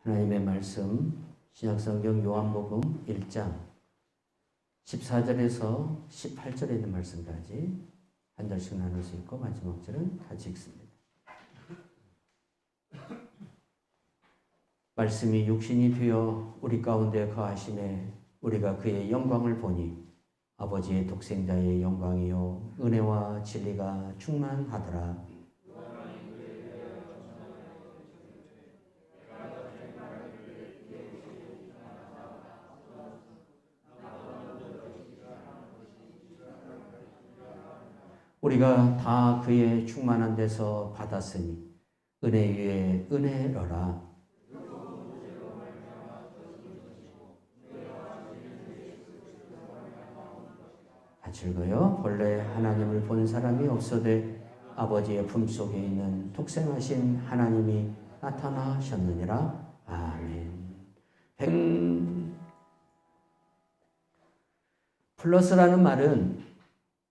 하나님의 말씀 신약성경 요한복음 1장 14절에서 18절에 있는 말씀까지 한 절씩 나눌 수 있고 마지막 절은 같이 읽습니다. 말씀이 육신이 되어 우리 가운데 거하심에 우리가 그의 영광을 보니 아버지의 독생자의 영광이요 은혜와 진리가 충만하더라. 우리가 다 그의 충만한 데서 받았으니 은혜 위에 은혜로라. 같이 읽어요. 본래 하나님을 본 사람이 없어되 아버지의 품속에 있는 독생하신 하나님이 나타나셨느니라. 아멘. 플러스라는 말은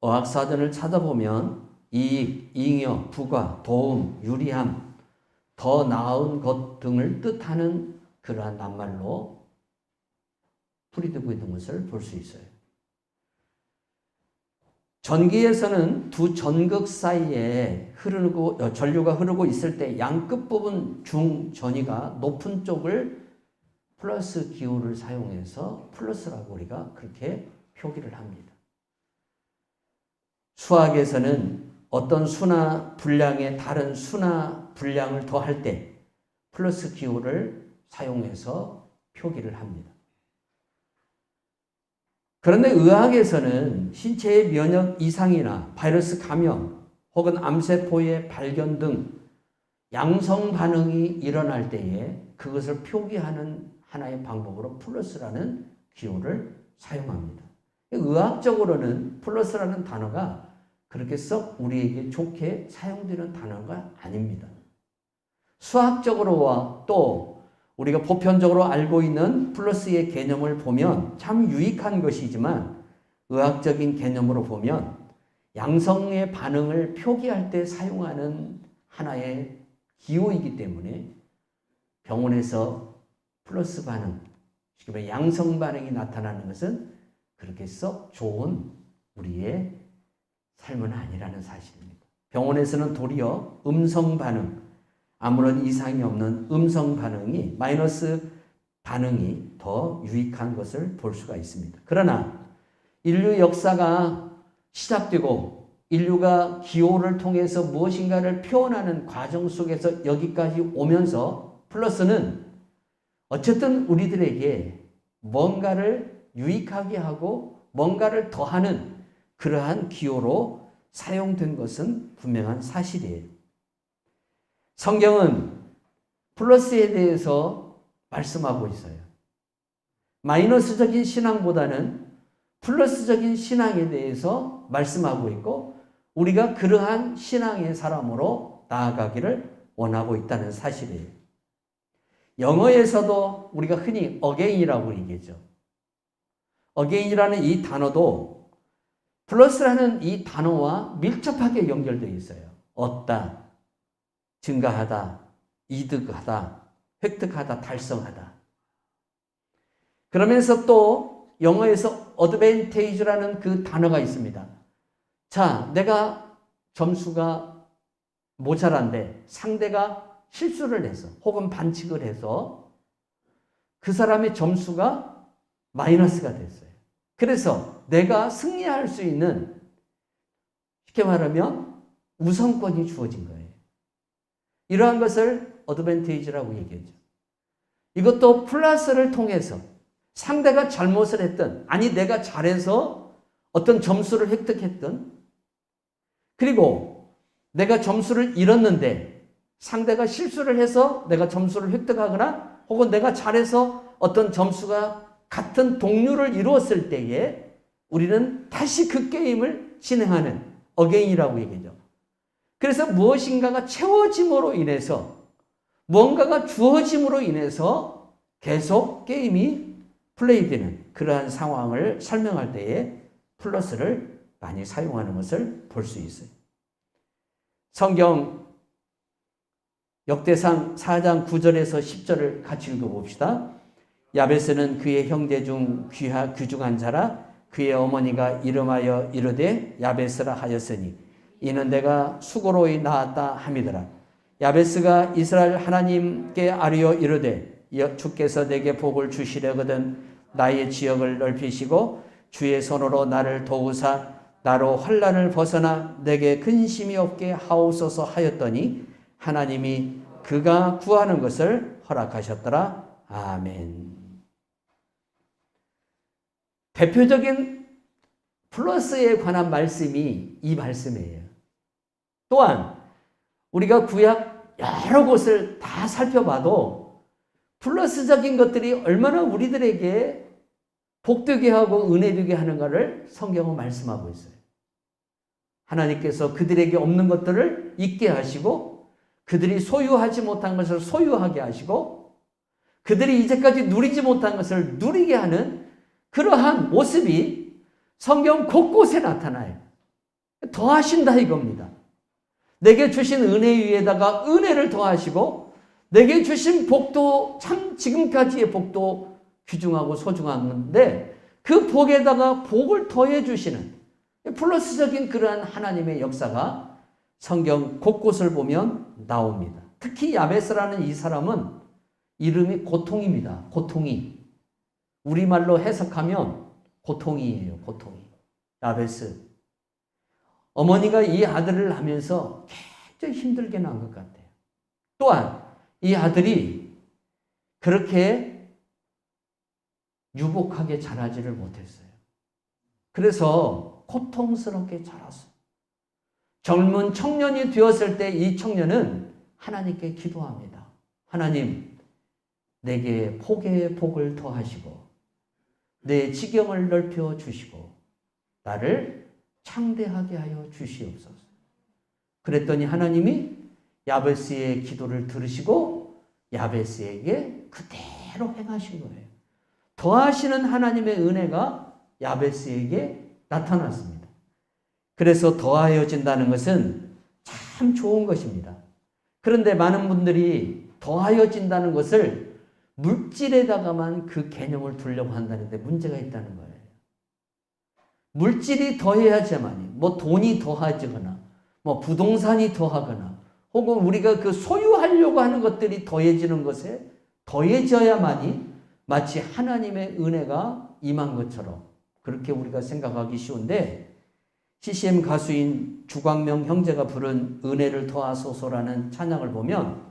어학사전을 찾아보면 이익, 잉여, 부가, 도움, 유리함, 더 나은 것 등을 뜻하는 그러한 낱말로 풀이되고 있는 것을 볼 수 있어요. 전기에서는 두 전극 사이에 전류가 흐르고 있을 때 양끝 부분 중전위가 높은 쪽을 플러스 기호를 사용해서 플러스라고 우리가 그렇게 표기를 합니다. 수학에서는 어떤 수나 분량에 다른 수나 분량을 더할 때 플러스 기호를 사용해서 표기를 합니다. 그런데 의학에서는 신체의 면역 이상이나 바이러스 감염 혹은 암세포의 발견 등 양성 반응이 일어날 때에 그것을 표기하는 하나의 방법으로 플러스라는 기호를 사용합니다. 의학적으로는 플러스라는 단어가 그렇게 썩 우리에게 좋게 사용되는 단어가 아닙니다. 수학적으로와 또 우리가 보편적으로 알고 있는 플러스의 개념을 보면 참 유익한 것이지만 의학적인 개념으로 보면 양성의 반응을 표기할 때 사용하는 하나의 기호이기 때문에 병원에서 플러스 반응, 양성 반응이 나타나는 것은 그렇게 썩 좋은 우리의 삶은 아니라는 사실입니다. 병원에서는 도리어 음성 반응, 아무런 이상이 없는 음성 반응이 마이너스 반응이 더 유익한 것을 볼 수가 있습니다. 그러나 인류 역사가 시작되고 인류가 기호를 통해서 무엇인가를 표현하는 과정 속에서 여기까지 오면서 플러스는 어쨌든 우리들에게 뭔가를 유익하게 하고 뭔가를 더하는 그러한 기호로 사용된 것은 분명한 사실이에요. 성경은 플러스에 대해서 말씀하고 있어요. 마이너스적인 신앙보다는 플러스적인 신앙에 대해서 말씀하고 있고 우리가 그러한 신앙의 사람으로 나아가기를 원하고 있다는 사실이에요. 영어에서도 우리가 흔히 again이라고 얘기하죠. again이라는 이 단어도 플러스라는 이 단어와 밀접하게 연결되어 있어요. 얻다, 증가하다, 이득하다, 획득하다, 달성하다. 그러면서 또 영어에서 advantage라는 그 단어가 있습니다. 자, 내가 점수가 모자란데 상대가 실수를 해서 혹은 반칙을 해서 그 사람의 점수가 마이너스가 됐어요. 그래서 내가 승리할 수 있는 쉽게 말하면 우선권이 주어진 거예요. 이러한 것을 어드밴테이지라고 얘기하죠. 이것도 플러스를 통해서 상대가 잘못을 했든 아니 내가 잘해서 어떤 점수를 획득했든 그리고 내가 점수를 잃었는데 상대가 실수를 해서 내가 점수를 획득하거나 혹은 내가 잘해서 어떤 점수가 같은 동률을 이루었을 때에 우리는 다시 그 게임을 진행하는 again이라고 얘기하죠. 그래서 무엇인가가 채워짐으로 인해서 뭔가가 주어짐으로 인해서 계속 게임이 플레이되는 그러한 상황을 설명할 때에 플러스를 많이 사용하는 것을 볼 수 있어요. 성경 역대상 4장 9절에서 10절을 같이 읽어봅시다. 야베스는 그의 형제 중 귀중한 자라. 그의 어머니가 이름하여 이르되 야베스라 하였으니 이는 내가 수고로이 낳았다 함이더라. 야베스가 이스라엘 하나님께 아뢰어 이르되 주께서 내게 복을 주시려거든 나의 지역을 넓히시고 주의 손으로 나를 도우사 나로 환난을 벗어나 내게 근심이 없게 하옵소서 하였더니 하나님이 그가 구하는 것을 허락하셨더라. 아멘. 대표적인 플러스에 관한 말씀이 이 말씀이에요. 또한 우리가 구약 여러 곳을 다 살펴봐도 플러스적인 것들이 얼마나 우리들에게 복되게 하고 은혜되게 하는가를 성경은 말씀하고 있어요. 하나님께서 그들에게 없는 것들을 있게 하시고 그들이 소유하지 못한 것을 소유하게 하시고 그들이 이제까지 누리지 못한 것을 누리게 하는 그러한 모습이 성경 곳곳에 나타나요. 더하신다 이겁니다. 내게 주신 은혜 위에다가 은혜를 더하시고 내게 주신 복도 참 지금까지의 복도 귀중하고 소중한 건데 그 복에다가 복을 더해 주시는 플러스적인 그러한 하나님의 역사가 성경 곳곳을 보면 나옵니다. 특히 야베스라는 이 사람은 이름이 고통입니다. 고통이. 우리말로 해석하면 고통이에요. 고통이. 야베스. 어머니가 이 아들을 하면서 굉장히 힘들게 난 것 같아요. 또한 이 아들이 그렇게 유복하게 자라지를 못했어요. 그래서 고통스럽게 자랐어요. 젊은 청년이 되었을 때 이 청년은 하나님께 기도합니다. 하나님, 내게 복에 복을 더하시고 내 지경을 넓혀 주시고 나를 창대하게 하여 주시옵소서. 그랬더니 하나님이 야베스의 기도를 들으시고 야베스에게 그대로 행하신 거예요. 더하시는 하나님의 은혜가 야베스에게 나타났습니다. 그래서 더하여진다는 것은 참 좋은 것입니다. 그런데 많은 분들이 더하여진다는 것을 물질에다가만 그 개념을 두려고 한다는데 문제가 있다는 거예요. 물질이 더해야지만이 뭐 돈이 더해지거나 뭐 부동산이 더하거나 혹은 우리가 그 소유하려고 하는 것들이 더해지는 것에 더해져야만이 마치 하나님의 은혜가 임한 것처럼 그렇게 우리가 생각하기 쉬운데 CCM 가수인 주광명 형제가 부른 은혜를 더하소서라는 찬양을 보면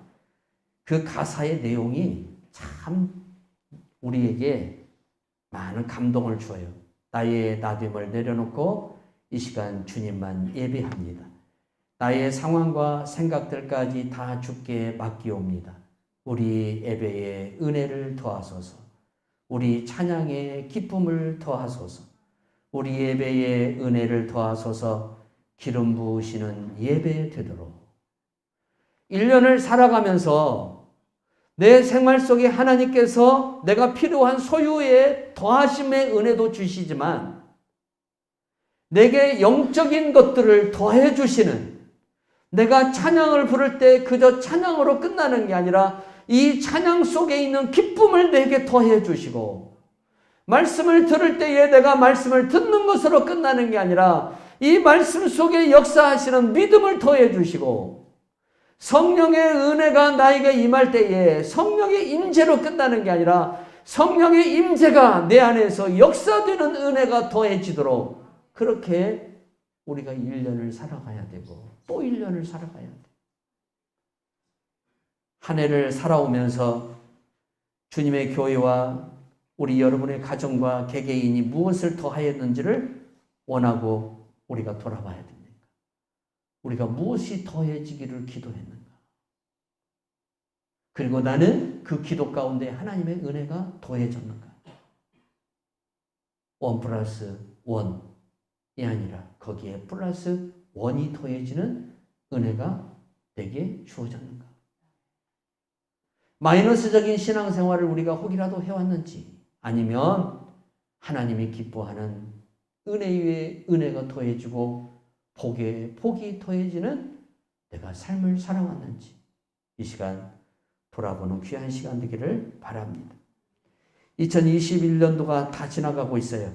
그 가사의 내용이 참 우리에게 많은 감동을 줘요. 나의 나됨을 내려놓고 이 시간 주님만 예배합니다. 나의 상황과 생각들까지 다 주께 맡기옵니다. 우리 예배에 은혜를 더하소서. 우리 찬양에 기쁨을 더하소서. 우리 예배에 은혜를 더하소서. 기름 부으시는 예배 되도록. 1년을 살아가면서 내 생활 속에 하나님께서 내가 필요한 소유에 더하심의 은혜도 주시지만 내게 영적인 것들을 더해 주시는 내가 찬양을 부를 때 그저 찬양으로 끝나는 게 아니라 이 찬양 속에 있는 기쁨을 내게 더해 주시고 말씀을 들을 때에 내가 말씀을 듣는 것으로 끝나는 게 아니라 이 말씀 속에 역사하시는 믿음을 더해 주시고 성령의 은혜가 나에게 임할 때에 성령의 임재로 끝나는 게 아니라 성령의 임재가 내 안에서 역사되는 은혜가 더해지도록 그렇게 우리가 1년을 살아가야 되고 또 1년을 살아가야 돼. 한 해를 살아오면서 주님의 교회와 우리 여러분의 가정과 개개인이 무엇을 더하였는지를 원하고 우리가 돌아봐야 됩니다. 우리가 무엇이 더해지기를 기도했는가? 그리고 나는 그 기도 가운데 하나님의 은혜가 더해졌는가? 1 플러스 1이 아니라 거기에 플러스 1이 더해지는 은혜가 내게 주어졌는가? 마이너스적인 신앙생활을 우리가 혹이라도 해왔는지 아니면 하나님이 기뻐하는 은혜 위에 은혜가 더해지고 복에 복이 더해지는 내가 삶을 살아왔는지 이 시간 돌아보는 귀한 시간 되기를 바랍니다. 2021년도가 다 지나가고 있어요.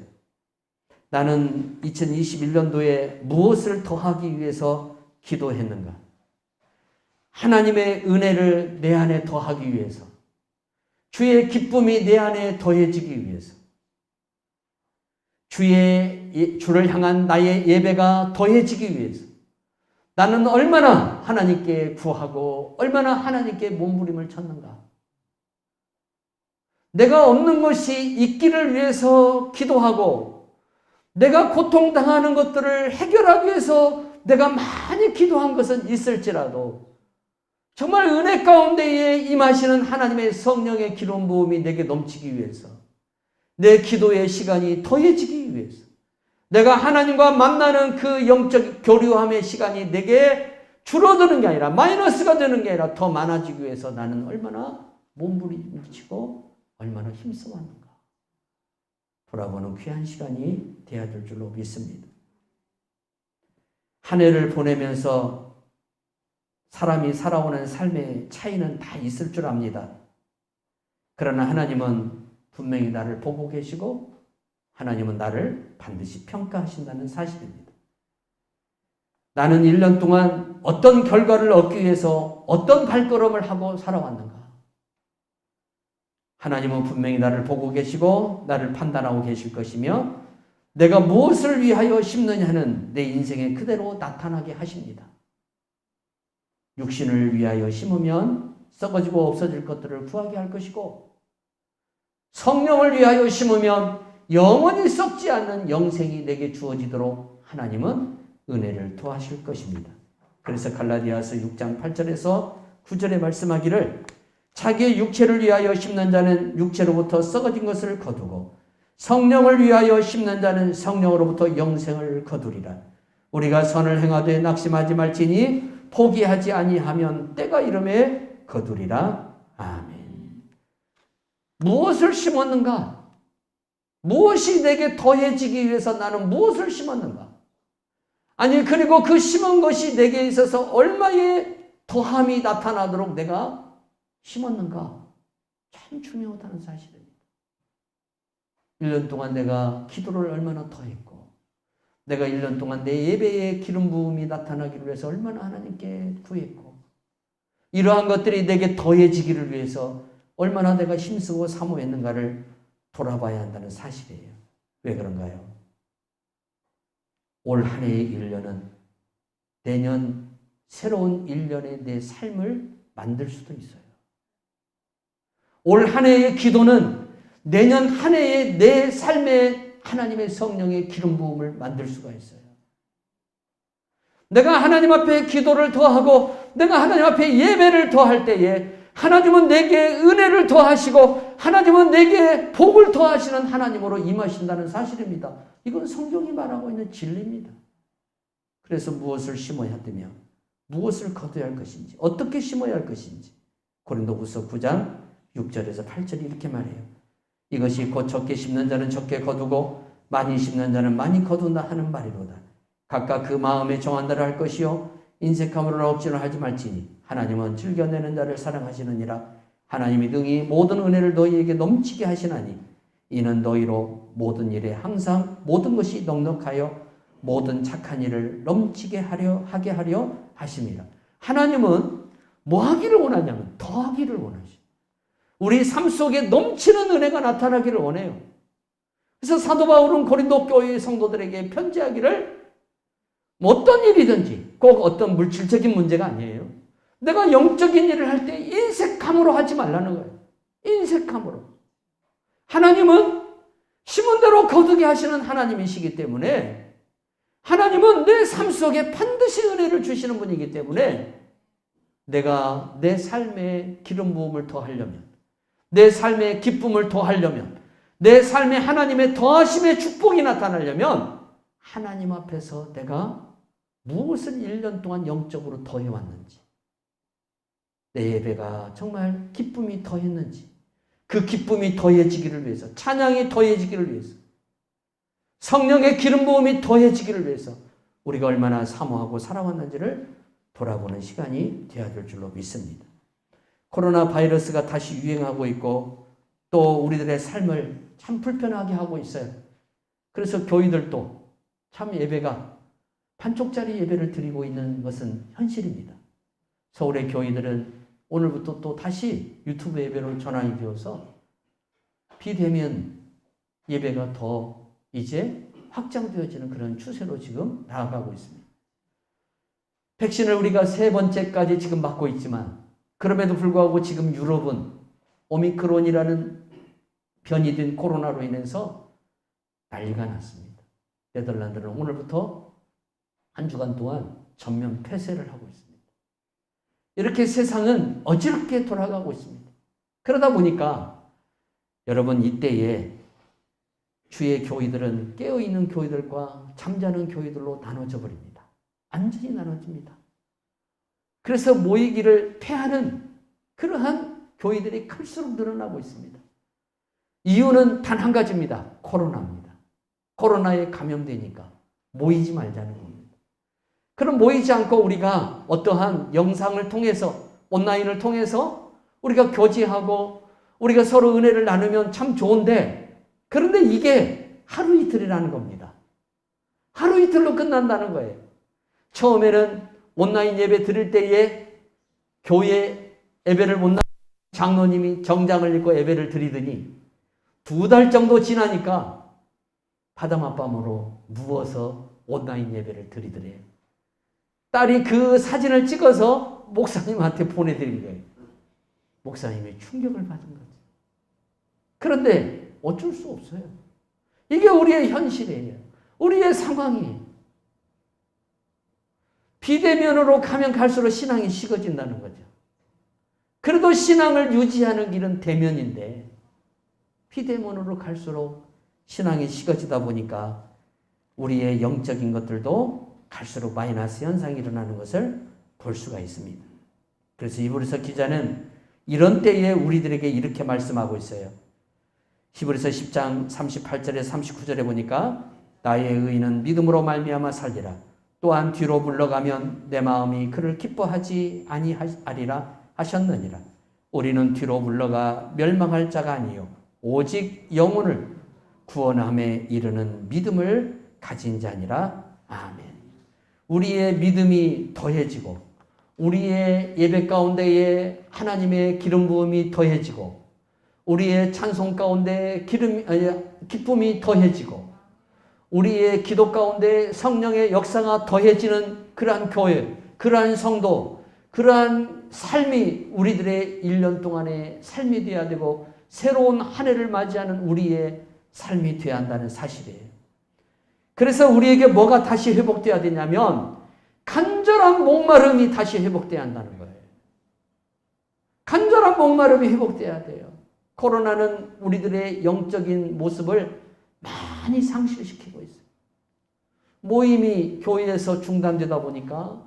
나는 2021년도에 무엇을 더하기 위해서 기도했는가? 하나님의 은혜를 내 안에 더하기 위해서, 주의 기쁨이 내 안에 더해지기 위해서, 주를 향한 나의 예배가 더해지기 위해서 나는 얼마나 하나님께 구하고 얼마나 하나님께 몸부림을 쳤는가? 내가 없는 것이 있기를 위해서 기도하고 내가 고통당하는 것들을 해결하기 위해서 내가 많이 기도한 것은 있을지라도 정말 은혜 가운데에 임하시는 하나님의 성령의 기름 부음이 내게 넘치기 위해서, 내 기도의 시간이 더해지기 위해서, 내가 하나님과 만나는 그 영적 교류함의 시간이 내게 줄어드는 게 아니라 마이너스가 되는 게 아니라 더 많아지기 위해서 나는 얼마나 몸부림치고 얼마나 힘써왔는가 돌아보는 귀한 시간이 되어야 될 줄로 믿습니다. 한 해를 보내면서 사람이 살아오는 삶의 차이는 다 있을 줄 압니다. 그러나 하나님은 분명히 나를 보고 계시고 하나님은 나를 반드시 평가하신다는 사실입니다. 나는 1년 동안 어떤 결과를 얻기 위해서 어떤 발걸음을 하고 살아왔는가? 하나님은 분명히 나를 보고 계시고 나를 판단하고 계실 것이며 내가 무엇을 위하여 심느냐는 내 인생에 그대로 나타나게 하십니다. 육신을 위하여 심으면 썩어지고 없어질 것들을 구하게 할 것이고 성령을 위하여 심으면 영원히 썩지 않는 영생이 내게 주어지도록 하나님은 은혜를 더하실 것입니다. 그래서 갈라디아서 6장 8절에서 9절에 말씀하기를 자기의 육체를 위하여 심는 자는 육체로부터 썩어진 것을 거두고 성령을 위하여 심는 자는 성령으로부터 영생을 거두리라. 우리가 선을 행하되 낙심하지 말지니 포기하지 아니하면 때가 이름에 거두리라. 아멘. 무엇을 심었는가? 무엇이 내게 더해지기 위해서 나는 무엇을 심었는가? 아니 그리고 그 심은 것이 내게 있어서 얼마의 더함이 나타나도록 내가 심었는가? 참 중요하다는 사실입니다. 1년 동안 내가 기도를 얼마나 더했고 내가 1년 동안 내 예배의 기름 부음이 나타나기를 위해서 얼마나 하나님께 구했고 이러한 것들이 내게 더해지기를 위해서 얼마나 내가 힘쓰고 사모했는가를 돌아봐야 한다는 사실이에요. 왜 그런가요? 올 한 해의 1년은 내년 새로운 1년의 내 삶을 만들 수도 있어요. 올 한 해의 기도는 내년 한 해의 내 삶의 하나님의 성령의 기름 부음을 만들 수가 있어요. 내가 하나님 앞에 기도를 더하고 내가 하나님 앞에 예배를 더할 때에 하나님은 내게 은혜를 더하시고 하나님은 내게 복을 더하시는 하나님으로 임하신다는 사실입니다. 이건 성경이 말하고 있는 진리입니다. 그래서 무엇을 심어야 되며 무엇을 거둬야 할 것인지 어떻게 심어야 할 것인지 고린도후서 9장 6절에서 8절이 이렇게 말해요. 이것이 곧 적게 심는 자는 적게 거두고 많이 심는 자는 많이 거둔다 하는 말이로다. 각각 그 마음에 정한 대로 할 것이요 인색함으로 억지로 하지 말지니 하나님은 즐겨내는 자를 사랑하시느니라. 하나님이 능히 모든 은혜를 너희에게 넘치게 하시나니 이는 너희로 모든 일에 항상 모든 것이 넉넉하여 모든 착한 일을 넘치게 하게 하려 하심이라. 하나님은 뭐 하기를 원하냐면 더하기를 원하시죠. 우리 삶 속에 넘치는 은혜가 나타나기를 원해요. 그래서 사도 바울은 고린도 교회의 성도들에게 편지하기를 어떤 일이든지 꼭 어떤 물질적인 문제가 아니에요. 내가 영적인 일을 할 때 인색함으로 하지 말라는 거예요. 인색함으로. 하나님은 심은 대로 거두게 하시는 하나님이시기 때문에 하나님은 내 삶 속에 반드시 은혜를 주시는 분이기 때문에 내가 내 삶에 기름 부음을 더하려면 내 삶의 기쁨을 더하려면 내 삶에 하나님의 더하심의 축복이 나타나려면 하나님 앞에서 내가 무엇을 1년 동안 영적으로 더해왔는지 내 예배가 정말 기쁨이 더했는지 그 기쁨이 더해지기를 위해서 찬양이 더해지기를 위해서 성령의 기름 부음이 더해지기를 위해서 우리가 얼마나 사모하고 살아왔는지를 돌아보는 시간이 되어야 될 줄로 믿습니다. 코로나 바이러스가 다시 유행하고 있고 또 우리들의 삶을 참 불편하게 하고 있어요. 그래서 교회들도 참 예배가 반쪽짜리 예배를 드리고 있는 것은 현실입니다. 서울의 교회들은 오늘부터 또 다시 유튜브 예배로 전환이 되어서 비대면 예배가 더 이제 확장되어지는 그런 추세로 지금 나아가고 있습니다. 백신을 우리가 3번째까지 지금 맞고 있지만 그럼에도 불구하고 지금 유럽은 오미크론이라는 변이된 코로나로 인해서 난리가 났습니다. 네덜란드는 오늘부터 한 주간 동안 전면 폐쇄를 하고 있습니다. 이렇게 세상은 어지럽게 돌아가고 있습니다. 그러다 보니까 여러분 이때에 주의 교회들은 깨어있는 교회들과 잠자는 교회들로 나눠져 버립니다. 완전히 나눠집니다. 그래서 모이기를 패하는 그러한 교회들이 클수록 늘어나고 있습니다. 이유는 단 한 가지입니다. 코로나입니다. 코로나에 감염되니까 모이지 말자는 겁니다. 그럼 모이지 않고 우리가 어떠한 영상을 통해서 온라인을 통해서 우리가 교제하고 우리가 서로 은혜를 나누면 참 좋은데 그런데 이게 하루 이틀이라는 겁니다. 하루 이틀로 끝난다는 거예요. 처음에는 온라인 예배 드릴 때에 교회 예배를 못 나가는 장로님이 정장을 입고 예배를 드리더니 2달 정도 지나니까 바다맛밤으로 누워서 온라인 예배를 드리더래요. 딸이 그 사진을 찍어서 목사님한테 보내드린 거예요. 목사님이 충격을 받은 거죠. 그런데 어쩔 수 없어요. 이게 우리의 현실이에요. 우리의 상황이에요. 비대면으로 가면 갈수록 신앙이 식어진다는 거죠. 그래도 신앙을 유지하는 길은 대면인데 비대면으로 갈수록 신앙이 식어지다 보니까 우리의 영적인 것들도 갈수록 마이너스 현상이 일어나는 것을 볼 수가 있습니다. 그래서 히브리서 기자는 이런 때에 우리들에게 이렇게 말씀하고 있어요. 히브리서 10장 38절에 39절에 보니까 나의 의인은 믿음으로 말미암아 살리라. 또한 뒤로 물러가면 내 마음이 그를 기뻐하지 아니하리라 하셨느니라. 우리는 뒤로 물러가 멸망할 자가 아니요 오직 영혼을 구원함에 이르는 믿음을 가진 자니라. 아멘. 우리의 믿음이 더해지고 우리의 예배 가운데에 하나님의 기름 부음이 더해지고 우리의 찬송 가운데 기쁨이 더해지고 우리의 기도 가운데 성령의 역사가 더해지는 그러한 교회, 그러한 성도, 그러한 삶이 우리들의 1년 동안의 삶이 되어야 되고 새로운 한 해를 맞이하는 우리의 삶이 되어야 한다는 사실이에요. 그래서 우리에게 뭐가 다시 회복되어야 되냐면 간절한 목마름이 다시 회복되어야 한다는 거예요. 간절한 목마름이 회복되어야 돼요. 코로나는 우리들의 영적인 모습을 많이 상실시키고 있어요. 모임이 교회에서 중단되다 보니까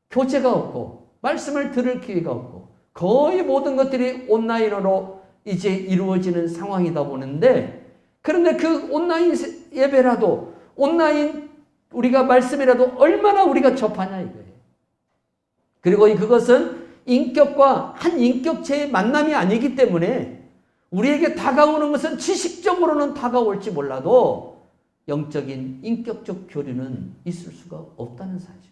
교제가 없고 말씀을 들을 기회가 없고 거의 모든 것들이 온라인으로 이제 이루어지는 상황이다 보는데 그런데 그 온라인 예배라도 온라인 우리가 말씀이라도 얼마나 우리가 접하냐 이거예요. 그리고 그것은 인격과 한 인격체의 만남이 아니기 때문에 우리에게 다가오는 것은 지식적으로는 다가올지 몰라도 영적인 인격적 교류는 있을 수가 없다는 사실이에요.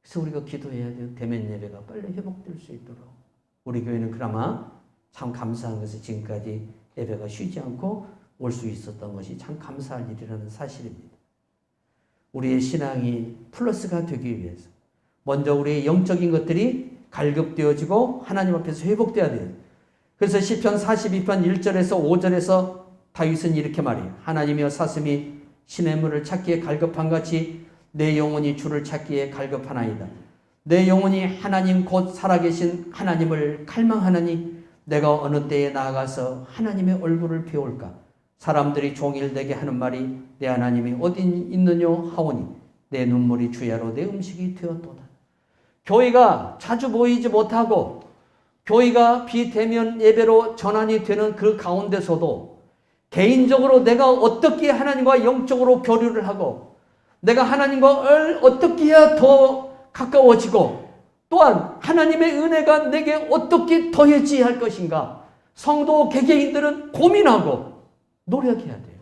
그래서 우리가 기도해야 돼요. 대면 예배가 빨리 회복될 수 있도록. 우리 교회는 그나마 참 감사한 것이 지금까지 예배가 쉬지 않고 올 수 있었던 것이 참 감사할 일이라는 사실입니다. 우리의 신앙이 플러스가 되기 위해서 먼저 우리의 영적인 것들이 갈급되어지고 하나님 앞에서 회복되어야 돼요. 그래서 시편 42편 1절에서 5절에서 다윗은 이렇게 말해요. 하나님이여 사슴이 시냇물을 찾기에 갈급한 같이 내 영혼이 주를 찾기에 갈급하나이다. 내 영혼이 하나님 곧 살아계신 하나님을 갈망하나니 내가 어느 때에 나아가서 하나님의 얼굴을 배울까? 사람들이 종일 내게 하는 말이 내 하나님이 어디 있느냐 하오니 내 눈물이 주야로 내 음식이 되었도다. 교회가 자주 보이지 못하고 교회가 비대면 예배로 전환이 되는 그 가운데서도 개인적으로 내가 어떻게 하나님과 영적으로 교류를 하고 내가 하나님과 어떻게 해야 더 가까워지고 또한 하나님의 은혜가 내게 어떻게 더해져야 할 것인가? 성도 개개인들은 고민하고 노력해야 돼요.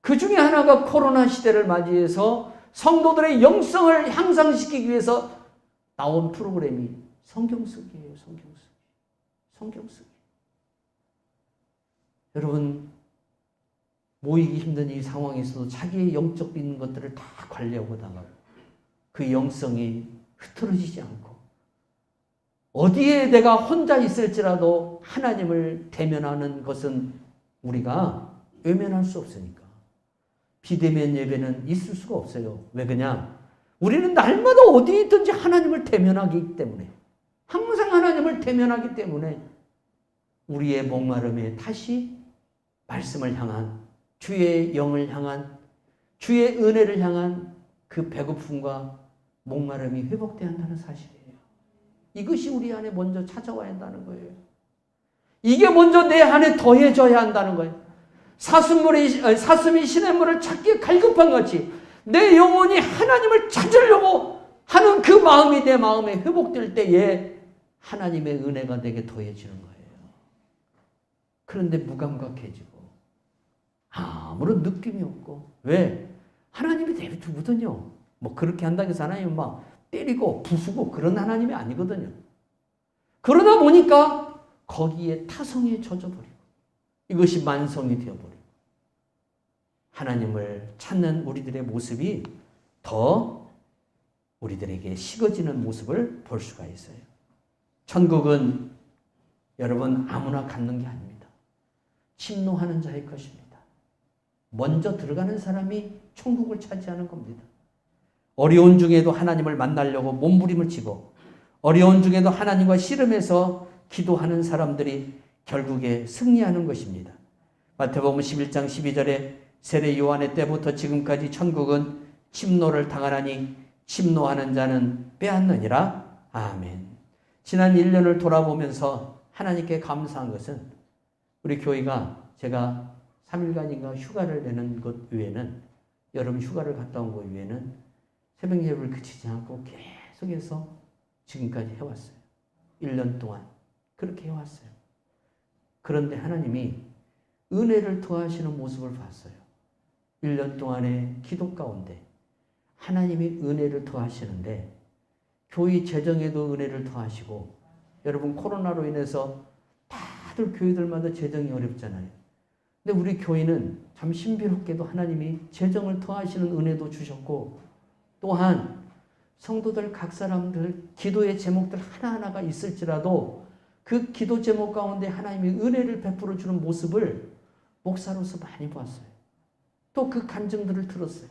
그 중에 하나가 코로나 시대를 맞이해서 성도들의 영성을 향상시키기 위해서 나온 프로그램이 성경 쓰기예요. 성경 쓰기. 여러분, 모이기 힘든 이 상황에서도 자기의 영적 있는 것들을 다 관리하고 나가고 그 영성이 흐트러지지 않고 어디에 내가 혼자 있을지라도 하나님을 대면하는 것은 우리가 외면할 수 없으니까. 비대면 예배는 있을 수가 없어요. 왜 그러냐? 우리는 날마다 어디 있든지 하나님을 대면하기 때문에, 항상 하나님을 대면하기 때문에 우리의 목마름에 다시 말씀을 향한, 주의 영을 향한, 주의 은혜를 향한 그 배고픔과 목마름이 회복돼야 한다는 사실이에요. 이것이 우리 안에 먼저 찾아와야 한다는 거예요. 이게 먼저 내 안에 더해져야 한다는 거예요. 사슴이 시냇물을 찾기에 갈급한 같이 내 영혼이 하나님을 찾으려고 하는 그 마음이 내 마음에 회복될 때에 하나님의 은혜가 내게 더해지는 거예요. 그런데 무감각해지고 아무런 느낌이 없고, 왜? 하나님이 내버려두거든요. 뭐 그렇게 한다고 해서 하나님은 막 때리고 부수고 그런 하나님이 아니거든요. 그러다 보니까 거기에 타성에 젖어버리고 이것이 만성이 되어버리고 하나님을 찾는 우리들의 모습이 더 우리들에게 식어지는 모습을 볼 수가 있어요. 천국은 여러분 아무나 갖는 게 아닙니다. 침노하는 자의 것입니다. 먼저 들어가는 사람이 천국을 차지하는 겁니다. 어려운 중에도 하나님을 만나려고 몸부림을 치고 어려운 중에도 하나님과 씨름해서 기도하는 사람들이 결국에 승리하는 것입니다. 마태복음 11장 12절에 세례 요한의 때부터 지금까지 천국은 침노를 당하나니 침노하는 자는 빼앗느니라. 아멘. 지난 1년을 돌아보면서 하나님께 감사한 것은 우리 교회가 제가 3일간인가 휴가를 내는 것 외에는, 여름 휴가를 갔다 온 것 외에는 새벽 예배를 그치지 않고 계속해서 지금까지 해왔어요. 1년 동안 그렇게 해왔어요. 그런데 하나님이 은혜를 더하시는 모습을 봤어요. 1년 동안의 기도 가운데 하나님이 은혜를 더하시는데 교회 재정에도 은혜를 더하시고, 여러분 코로나로 인해서 다들 교회들마다 재정이 어렵잖아요. 근데 우리 교회는 참 신비롭게도 하나님이 재정을 더하시는 은혜도 주셨고, 또한 성도들 각 사람들 기도의 제목들 하나하나가 있을지라도 그 기도 제목 가운데 하나님이 은혜를 베풀어 주는 모습을 목사로서 많이 봤어요. 또 그 간증들을 들었어요.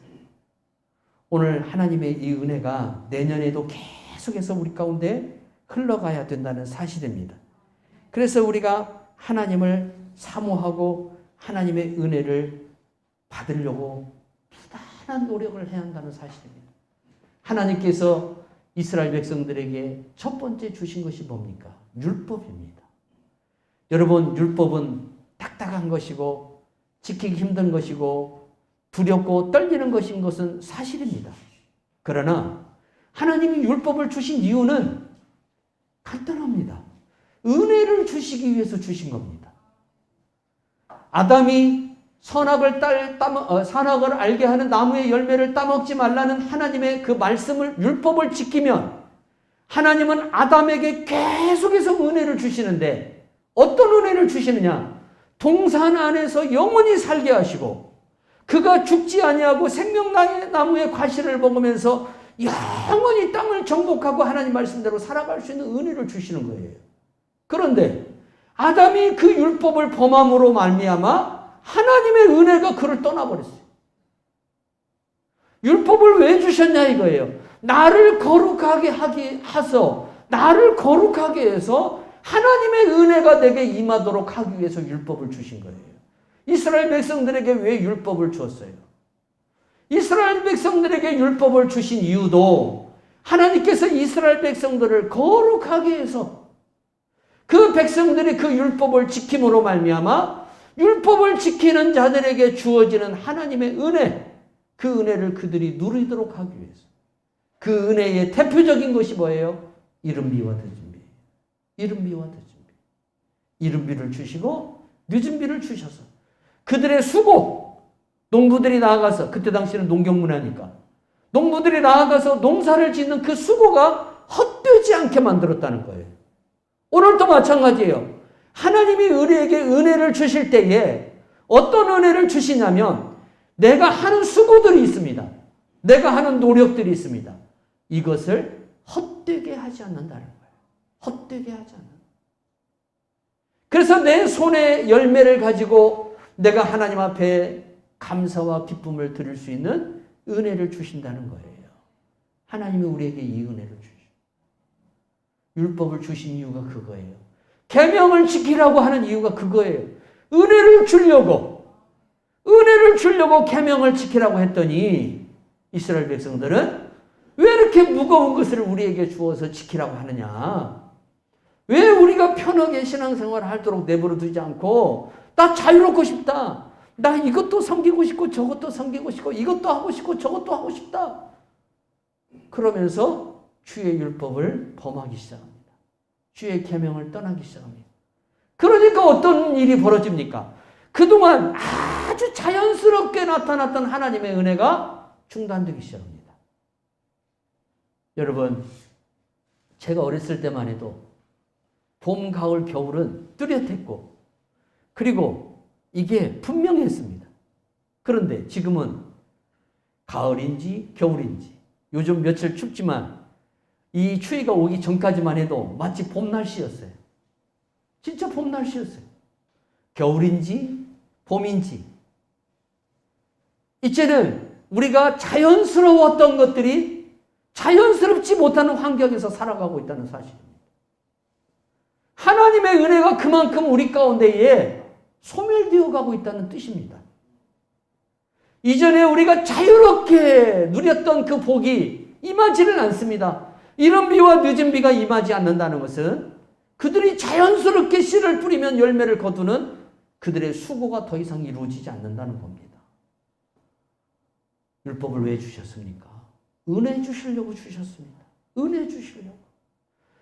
오늘 하나님의 이 은혜가 내년에도 계속해서 우리 가운데 흘러가야 된다는 사실입니다. 그래서 우리가 하나님을 사모하고 하나님의 은혜를 받으려고 부단한 노력을 해야 한다는 사실입니다. 하나님께서 이스라엘 백성들에게 첫 번째 주신 것이 뭡니까? 율법입니다. 여러분, 율법은 딱딱한 것이고 지키기 힘든 것이고 두렵고 떨리는 것인 것은 사실입니다. 그러나 하나님이 율법을 주신 이유는 간단합니다. 은혜를 주시기 위해서 주신 겁니다. 아담이 선악을 알게 하는 나무의 열매를 따먹지 말라는 하나님의 그 말씀을, 율법을 지키면 하나님은 아담에게 계속해서 은혜를 주시는데, 어떤 은혜를 주시느냐? 동산 안에서 영원히 살게 하시고 그가 죽지 아니하고 생명나무의 과실을 먹으면서 영원히 땅을 정복하고 하나님 말씀대로 살아갈 수 있는 은혜를 주시는 거예요. 그런데 아담이 그 율법을 범함으로 말미암아 하나님의 은혜가 그를 떠나버렸어요. 율법을 왜 주셨냐 이거예요. 나를 거룩하게 하서, 나를 거룩하게 해서 하나님의 은혜가 내게 임하도록 하기 위해서 율법을 주신 거예요. 이스라엘 백성들에게 왜 율법을 주었어요? 이스라엘 백성들에게 율법을 주신 이유도 하나님께서 이스라엘 백성들을 거룩하게 해서 그 백성들이 그 율법을 지킴으로 말미암아 율법을 지키는 자들에게 주어지는 하나님의 은혜, 그 은혜를 그들이 누리도록 하기 위해서. 그 은혜의 대표적인 것이 뭐예요? 이른비와 늦은비. 이른비와 늦은비. 이른비를 주시고 늦은비를 주셔서 그들의 수고, 농부들이 나아가서, 그때 당시에는 농경문화니까 농부들이 나아가서 농사를 짓는 그 수고가 헛되지 않게 만들었다는 거예요. 오늘도 마찬가지예요. 하나님이 우리에게 은혜를 주실 때에 어떤 은혜를 주시냐면 내가 하는 수고들이 있습니다. 내가 하는 노력들이 있습니다. 이것을 헛되게 하지 않는다는 거예요. 헛되게 하지 않는다. 그래서 내 손에 열매를 가지고 내가 하나님 앞에 감사와 기쁨을 드릴 수 있는 은혜를 주신다는 거예요. 하나님이 우리에게 이 은혜를 주시죠. 율법을 주신 이유가 그거예요. 계명을 지키라고 하는 이유가 그거예요. 은혜를 주려고 계명을 지키라고 했더니 이스라엘 백성들은 왜 이렇게 무거운 것을 우리에게 주어서 지키라고 하느냐? 왜 우리가 편하게 신앙생활을 하도록 내버려 두지 않고 나 자유롭고 싶다. 나 이것도 섬기고 싶고 저것도 섬기고 싶고 이것도 하고 싶고 저것도 하고 싶다. 그러면서 주의 율법을 범하기 시작합니다. 주의 계명을 떠나기 시작합니다. 그러니까 어떤 일이 벌어집니까? 그동안 아주 자연스럽게 나타났던 하나님의 은혜가 중단되기 시작합니다. 여러분, 제가 어렸을 때만 해도 봄, 가을, 겨울은 뚜렷했고 그리고 이게 분명했습니다. 그런데 지금은 가을인지 겨울인지 요즘 며칠 춥지만 이 추위가 오기 전까지만 해도 마치 봄 날씨였어요. 진짜 봄 날씨였어요. 겨울인지 봄인지 이제는 우리가 자연스러웠던 것들이 자연스럽지 못하는 환경에서 살아가고 있다는 사실입니다. 하나님의 은혜가 그만큼 우리 가운데에 소멸되어 가고 있다는 뜻입니다. 이전에 우리가 자유롭게 누렸던 그 복이 임하지는 않습니다. 이른 비와 늦은 비가 임하지 않는다는 것은 그들이 자연스럽게 씨를 뿌리면 열매를 거두는 그들의 수고가 더 이상 이루어지지 않는다는 겁니다. 율법을 왜 주셨습니까? 은혜 주시려고 주셨습니다. 은혜 주시려고.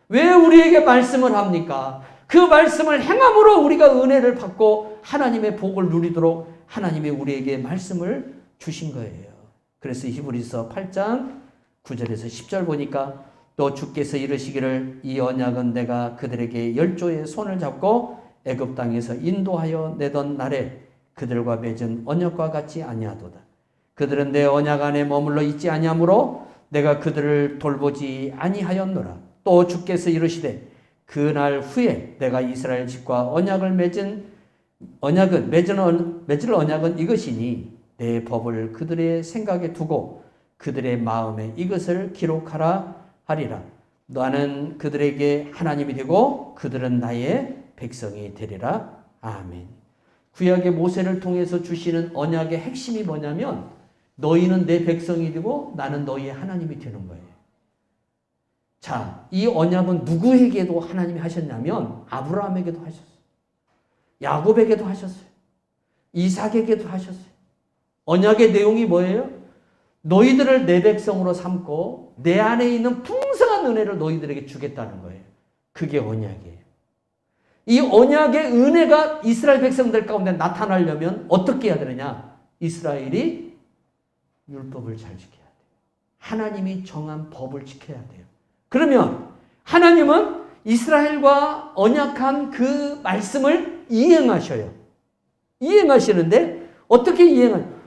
왜 우리에게 말씀을 합니까? 그 말씀을 행함으로 우리가 은혜를 받고 하나님의 복을 누리도록 하나님이 우리에게 말씀을 주신 거예요. 그래서 히브리서 8장 9절에서 10절 보니까 또 주께서 이르시기를 이 언약은 내가 그들에게 열조의 손을 잡고 애굽 땅에서 인도하여 내던 날에 그들과 맺은 언약과 같이 아니하도다. 그들은 내 언약 안에 머물러 있지 아니하므로 내가 그들을 돌보지 아니하였노라. 또 주께서 이르시되 그날 후에 내가 이스라엘 집과 언약을 맺을 언약은 이것이니 내 법을 그들의 생각에 두고 그들의 마음에 이것을 기록하라 하리라. 나는 그들에게 하나님이 되고 그들은 나의 백성이 되리라. 아멘. 구약의 모세를 통해서 주시는 언약의 핵심이 뭐냐면 너희는 내 백성이 되고 나는 너희의 하나님이 되는 거예요. 자, 이 언약은 누구에게도 하나님이 하셨냐면 아브라함에게도 하셨어요. 야곱에게도 하셨어요. 이삭에게도 하셨어요. 언약의 내용이 뭐예요? 너희들을 내 백성으로 삼고 내 안에 있는 풍성한 은혜를 너희들에게 주겠다는 거예요. 그게 언약이에요. 이 언약의 은혜가 이스라엘 백성들 가운데 나타나려면 어떻게 해야 되느냐? 이스라엘이 율법을 잘 지켜야 돼요. 하나님이 정한 법을 지켜야 돼요. 그러면 하나님은 이스라엘과 언약한 그 말씀을 이행하셔요. 이행하시는데 어떻게 이행하냐?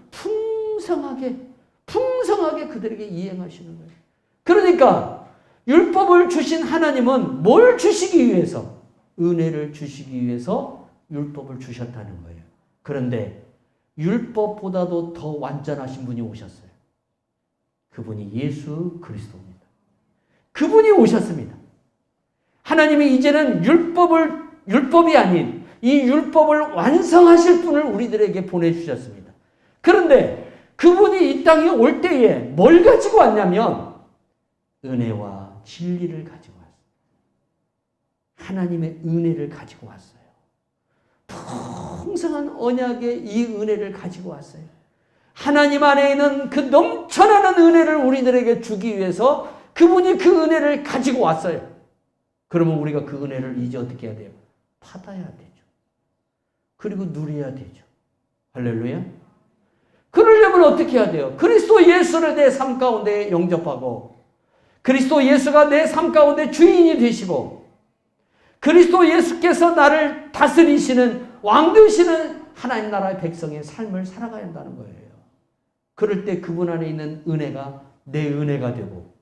풍성하게 그들에게 이행하시는 거예요. 그러니까 율법을 주신 하나님은 뭘 주시기 위해서? 은혜를 주시기 위해서 율법을 주셨다는 거예요. 그런데 율법보다도 더 완전하신 분이 오셨어요. 그분이 예수 그리스도입니다. 그분이 오셨습니다. 하나님이 이제는 율법이 아닌 이 율법을 완성하실 분을 우리들에게 보내주셨습니다. 그런데 그분이 이 땅에 올 때에 뭘 가지고 왔냐면 은혜와 진리를 가지고 왔어요. 하나님의 은혜를 가지고 왔어요. 풍성한 언약의 이 은혜를 가지고 왔어요. 하나님 안에 있는 그 넘쳐나는 은혜를 우리들에게 주기 위해서 그분이 그 은혜를 가지고 왔어요. 그러면 우리가 그 은혜를 이제 어떻게 해야 돼요? 받아야 되죠. 그리고 누려야 되죠. 할렐루야. 그러려면 어떻게 해야 돼요? 그리스도 예수를 내 삶 가운데 영접하고, 그리스도 예수가 내 삶 가운데 주인이 되시고, 그리스도 예수께서 나를 다스리시는 왕 되시는 하나님 나라의 백성의 삶을 살아가야 한다는 거예요. 그럴 때 그분 안에 있는 은혜가 내 은혜가 되고,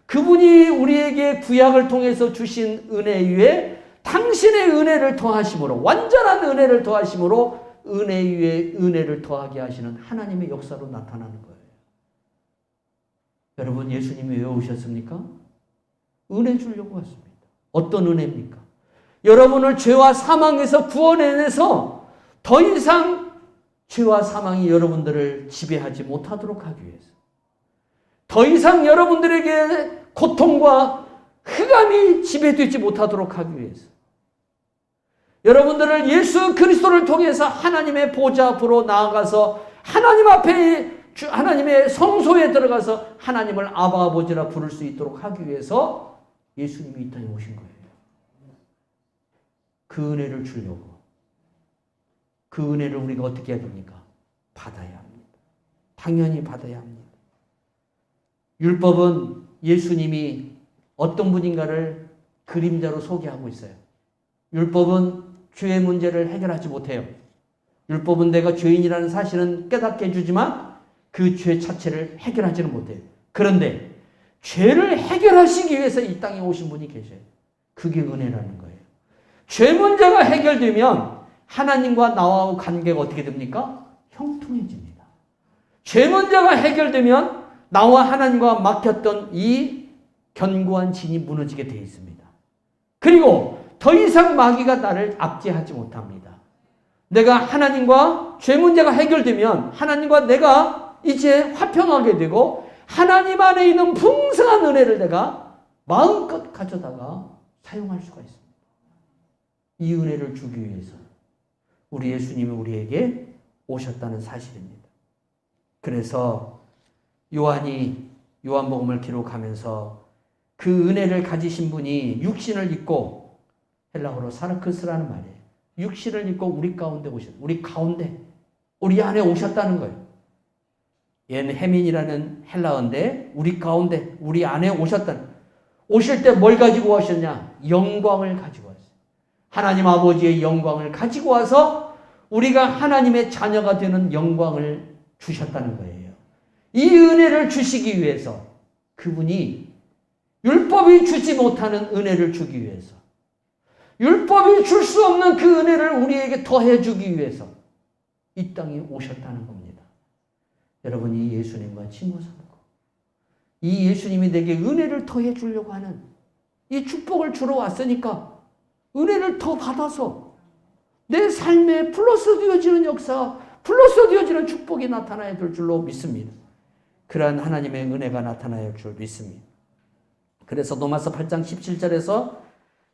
그분이 우리에게 구약을 통해서 주신 은혜 위에 당신의 은혜를 더하심으로, 완전한 은혜를 더하심으로 은혜 위에 은혜를 더하게 하시는 하나님의 역사로 나타나는 거예요. 여러분, 예수님이 왜 오셨습니까? 은혜 주려고 왔습니다. 어떤 은혜입니까? 여러분을 죄와 사망에서 구원해내서 더 이상 죄와 사망이 여러분들을 지배하지 못하도록 하기 위해서, 더 이상 여러분들에게 고통과 흑암이 지배되지 못하도록 하기 위해서, 여러분들을 예수 그리스도를 통해서 하나님의 보좌 앞으로 나아가서 하나님 앞에 하나님의 성소에 들어가서 하나님을 아바 아버지라 부를 수 있도록 하기 위해서 예수님이 이 땅에 오신 거예요. 그 은혜를 주려고. 그 은혜를 우리가 어떻게 해야 됩니까? 받아야 합니다. 당연히 받아야 합니다. 율법은 예수님이 어떤 분인가를 그림자로 소개하고 있어요. 율법은 죄의 문제를 해결하지 못해요. 율법은 내가 죄인이라는 사실은 깨닫게 해주지만 그 죄 자체를 해결하지는 못해요. 그런데 죄를 해결하시기 위해서 이 땅에 오신 분이 계셔요. 그게 은혜라는 거예요. 죄 문제가 해결되면 하나님과 나와 관계가 어떻게 됩니까? 형통해집니다. 죄 문제가 해결되면 나와 하나님과 막혔던 이 견고한 진이 무너지게 되어 있습니다. 그리고 더 이상 마귀가 나를 압제하지 못합니다. 내가 하나님과 죄 문제가 해결되면 하나님과 내가 이제 화평하게 되고 하나님 안에 있는 풍성한 은혜를 내가 마음껏 가져다가 사용할 수가 있습니다. 이 은혜를 주기 위해서 우리 예수님이 우리에게 오셨다는 사실입니다. 그래서 요한이 요한복음을 기록하면서 그 은혜를 가지신 분이 육신을 입고, 헬라어로 사르크스라는 말이에요. 육신을 입고 우리 가운데 우리 가운데, 우리 안에 오셨다는 거예요. 얘는 해민이라는 헬라어인데 우리 가운데, 우리 안에 오셨다는. 오실 때 뭘 가지고 오셨냐? 영광을 가지고 왔어요. 하나님 아버지의 영광을 가지고 와서 우리가 하나님의 자녀가 되는 영광을 주셨다는 거예요. 이 은혜를 주시기 위해서 그분이 율법이 주지 못하는 은혜를 주기 위해서, 율법이 줄 수 없는 그 은혜를 우리에게 더해주기 위해서 이 땅에 오셨다는 겁니다. 여러분이 예수님과 친구 삼고 이 예수님이 내게 은혜를 더해주려고 하는 이 축복을 주러 왔으니까 은혜를 더 받아서 내 삶에 플러스 되어지는 역사, 플러스 되어지는 축복이 나타나야 될 줄로 믿습니다. 그러한 하나님의 은혜가 나타나야 할 줄 믿습니다. 그래서 로마서 8장 17절에서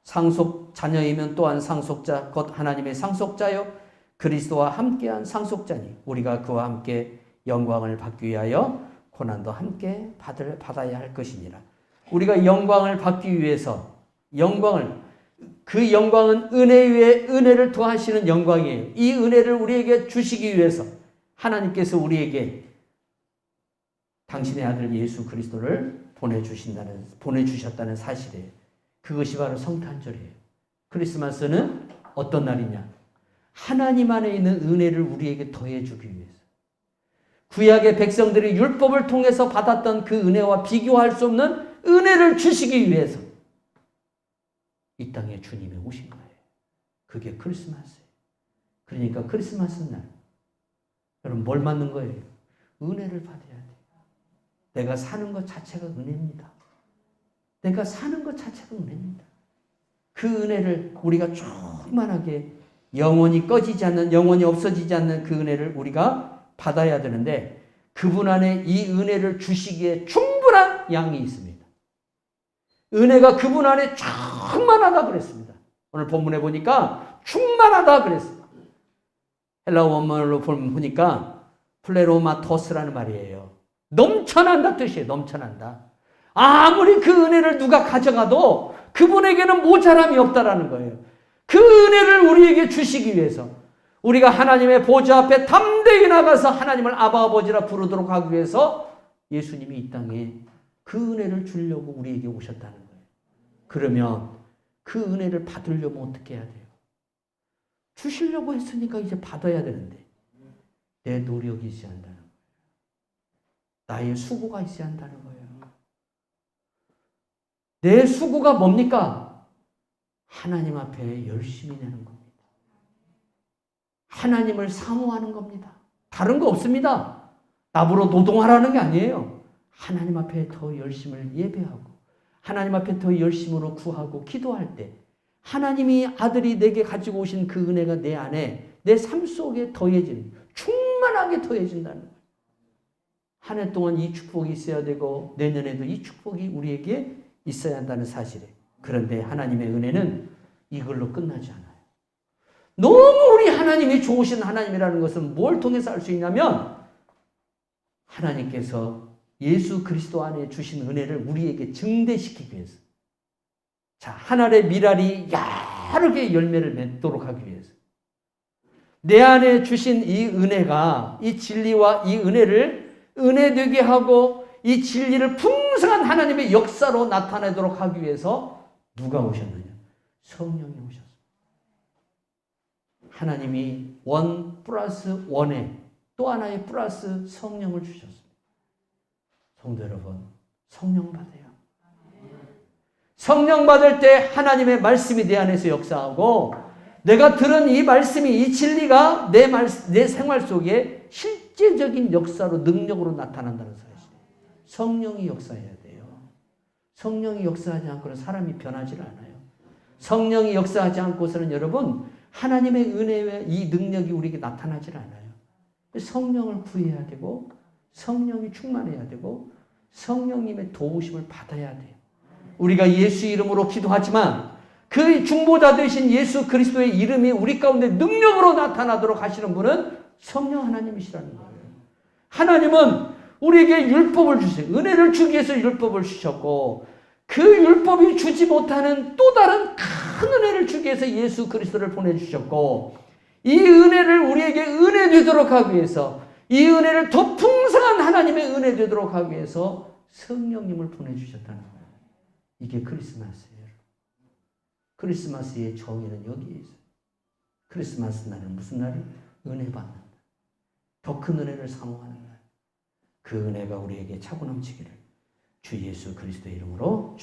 상속 자녀이면 또한 상속자 곧 하나님의 상속자요 그리스도와 함께한 상속자니 우리가 그와 함께 영광을 받기 위하여 고난도 함께 받아야 할 것이니라. 우리가 영광을 받기 위해서 그 영광은 은혜 위에 은혜를 더하시는 영광이에요. 이 은혜를 우리에게 주시기 위해서 하나님께서 우리에게 당신의 아들 예수 그리스도를 보내주셨다는 사실이에요. 그것이 바로 성탄절이에요. 크리스마스는 어떤 날이냐? 하나님 안에 있는 은혜를 우리에게 더해주기 위해서. 구약의 백성들이 율법을 통해서 받았던 그 은혜와 비교할 수 없는 은혜를 주시기 위해서 이 땅에 주님이 오신 거예요. 그게 크리스마스예요. 그러니까 크리스마스 날 여러분 뭘 받는 거예요? 은혜를 받아야 돼요. 내가 사는 것 자체가 은혜입니다. 내가 사는 것 자체가 은혜입니다. 그 은혜를 우리가 충만하게 영원히 꺼지지 않는, 영원히 없어지지 않는 그 은혜를 우리가 받아야 되는데 그분 안에 이 은혜를 주시기에 충분한 양이 있습니다. 은혜가 그분 안에 충만하다 그랬습니다. 오늘 본문에 보니까 충만하다 그랬어요. 헬라어 원문으로 보니까 플레로마토스라는 말이에요. 넘쳐난다 뜻이에요. 넘쳐난다. 아무리 그 은혜를 누가 가져가도 그분에게는 모자람이 없다라는 거예요. 그 은혜를 우리에게 주시기 위해서 우리가 하나님의 보좌 앞에 담대히 나가서 하나님을 아바 아버지라 부르도록 하기 위해서 예수님이 이 땅에 그 은혜를 주려고 우리에게 오셨다는 거예요. 그러면 그 은혜를 받으려면 어떻게 해야 돼요? 주시려고 했으니까 이제 받아야 되는데 내 노력이 있어야 한다는 거예요. 나의 수고가 있어야 한다는 거예요. 내 수고가 뭡니까? 하나님 앞에 열심히 내는 겁니다. 하나님을 사모하는 겁니다. 다른 거 없습니다. 나보러 노동하라는 게 아니에요. 하나님 앞에 더 열심을 예배하고 하나님 앞에 더 열심으로 구하고 기도할 때 하나님이 아들이 내게 가지고 오신 그 은혜가 내 안에 내 삶 속에 더해지는 충만하게 더해진다는 거예요. 한 해 동안 이 축복이 있어야 되고 내년에도 이 축복이 우리에게 있어야 한다는 사실에 그런데 하나님의 은혜는 이걸로 끝나지 않아요. 너무 우리 하나님이 좋으신 하나님이라는 것은 뭘 통해서 알 수 있냐면 하나님께서 예수 그리스도 안에 주신 은혜를 우리에게 증대시키기 위해서 자, 한 알의 밀알이 여러 개의 열매를 맺도록 하기 위해서 내 안에 주신 이 은혜가 이 진리와 이 은혜를 은혜되게 하고 이 진리를 풍성한 하나님의 역사로 나타내도록 하기 위해서 누가 오셨느냐? 성령이 오셨습니다. 하나님이 원 플러스 원에 또 하나의 플러스 성령을 주셨습니다. 성도 여러분, 성령 받아요. 성령 받을 때 하나님의 말씀이 내 안에서 역사하고 내가 들은 이 말씀이 이 진리가 내 생활 속에 실제적인 역사로 능력으로 나타난다는 사실. 성령이 역사해야 돼요. 성령이 역사하지 않고는 사람이 변하지 않아요. 성령이 역사하지 않고서는 여러분 하나님의 은혜와 이 능력이 우리에게 나타나질 않아요. 성령을 구해야 되고 성령이 충만해야 되고 성령님의 도우심을 받아야 돼요. 우리가 예수 이름으로 기도하지만 그 중보자 되신 예수 그리스도의 이름이 우리 가운데 능력으로 나타나도록 하시는 분은 성령 하나님이시라는 거예요. 하나님은 우리에게 율법을 주세요. 은혜를 주기 위해서 율법을 주셨고 그 율법이 주지 못하는 또 다른 큰 은혜를 주기 위해서 예수 그리스도를 보내주셨고 이 은혜를 우리에게 은혜 되도록 하기 위해서 이 은혜를 더 풍성한 하나님의 은혜 되도록 하기 위해서 성령님을 보내주셨다는 거예요. 이게 크리스마스예요. 크리스마스의 정의는 여기에 있어요. 크리스마스 날은 무슨 날이? 은혜 받는 날. 더 큰 은혜를 사모하는 날. 그 은혜가 우리에게 차고 넘치기를 주 예수 그리스도의 이름으로